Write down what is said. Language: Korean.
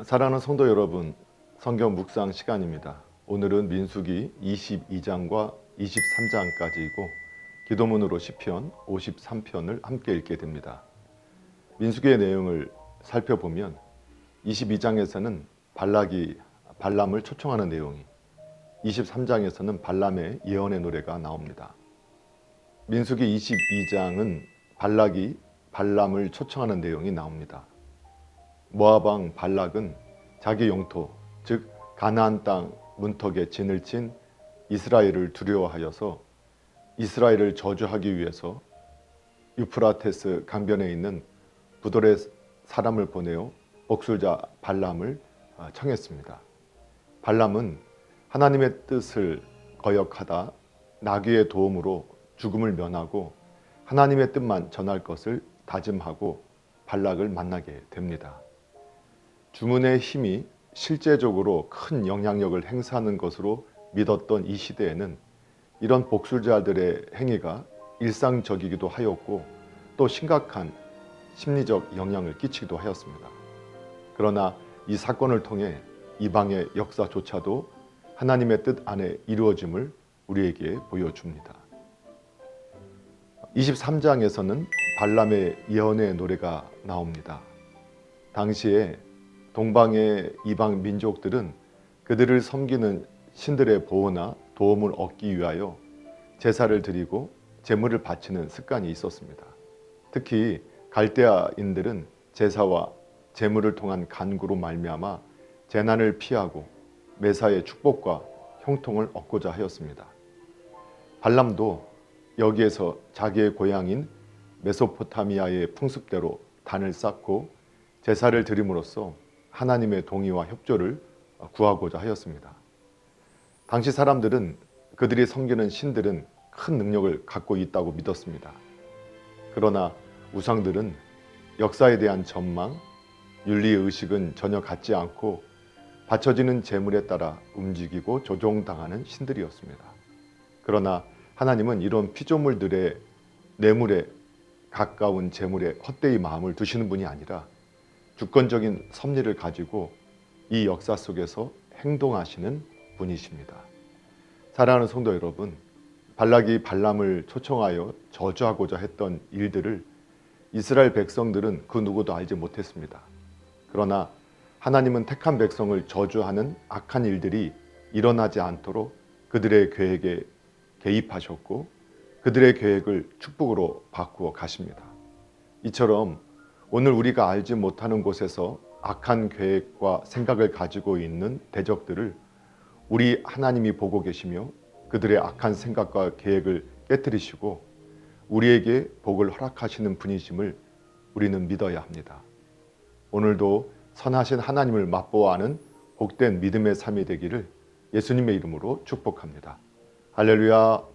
사랑하는 성도 여러분, 성경 묵상 시간입니다. 오늘은 민수기 22장과 23장까지이고 기도문으로 시편 53편을 함께 읽게 됩니다. 민수기의 내용을 살펴보면 22장에서는 발락이 발람을 초청하는 내용이, 23장에서는 발람의 예언의 노래가 나옵니다. 민수기 22장은 발락이 발람을 초청하는 내용이 나옵니다. 모압 왕 발락은 자기 영토, 즉 가나안 땅 문턱에 진을 친 이스라엘을 두려워하여서 이스라엘을 저주하기 위해서 유프라테스 강변에 있는 부돌의 사람을 보내어 복술자 발람을 청했습니다. 발람은 하나님의 뜻을 거역하다 나귀의 도움으로 죽음을 면하고 하나님의 뜻만 전할 것을 다짐하고 발락을 만나게 됩니다. 주문의 힘이 실제적으로 큰 영향력을 행사하는 것으로 믿었던 이 시대에는 이런 복술자들의 행위가 일상적이기도 하였고 또 심각한 심리적 영향을 끼치기도 하였습니다. 그러나 이 사건을 통해 이방의 역사조차도 하나님의 뜻 안에 이루어짐을 우리에게 보여줍니다. 23장에서는 발람의 예언의 노래가 나옵니다. 당시에 동방의 이방 민족들은 그들을 섬기는 신들의 보호나 도움을 얻기 위하여 제사를 드리고 제물을 바치는 습관이 있었습니다. 특히 갈대아인들은 제사와 제물을 통한 간구로 말미암아 재난을 피하고 매사의 축복과 형통을 얻고자 하였습니다. 발람도 여기에서 자기의 고향인 메소포타미아의 풍습대로 단을 쌓고 제사를 드림으로써 하나님의 동의와 협조를 구하고자 하였습니다. 당시 사람들은 그들이 섬기는 신들은 큰 능력을 갖고 있다고 믿었습니다. 그러나 우상들은 역사에 대한 전망, 윤리의식은 전혀 같지 않고 바쳐지는 제물에 따라 움직이고 조종당하는 신들이었습니다. 그러나 하나님은 이런 피조물들의 뇌물에 가까운 제물에 헛되이 마음을 두시는 분이 아니라 주권적인 섭리를 가지고 이 역사 속에서 행동하시는 분이십니다. 사랑하는 성도 여러분, 발락이 발람을 초청하여 저주하고자 했던 일들을 이스라엘 백성들은 그 누구도 알지 못했습니다. 그러나 하나님은 택한 백성을 저주하는 악한 일들이 일어나지 않도록 그들의 계획에 개입하셨고 그들의 계획을 축복으로 바꾸어 가십니다. 이처럼 오늘 우리가 알지 못하는 곳에서 악한 계획과 생각을 가지고 있는 대적들을 우리 하나님이 보고 계시며 그들의 악한 생각과 계획을 깨뜨리시고 우리에게 복을 허락하시는 분이심을 우리는 믿어야 합니다. 오늘도 선하신 하나님을 맛보아하는 복된 믿음의 삶이 되기를 예수님의 이름으로 축복합니다. 할렐루야.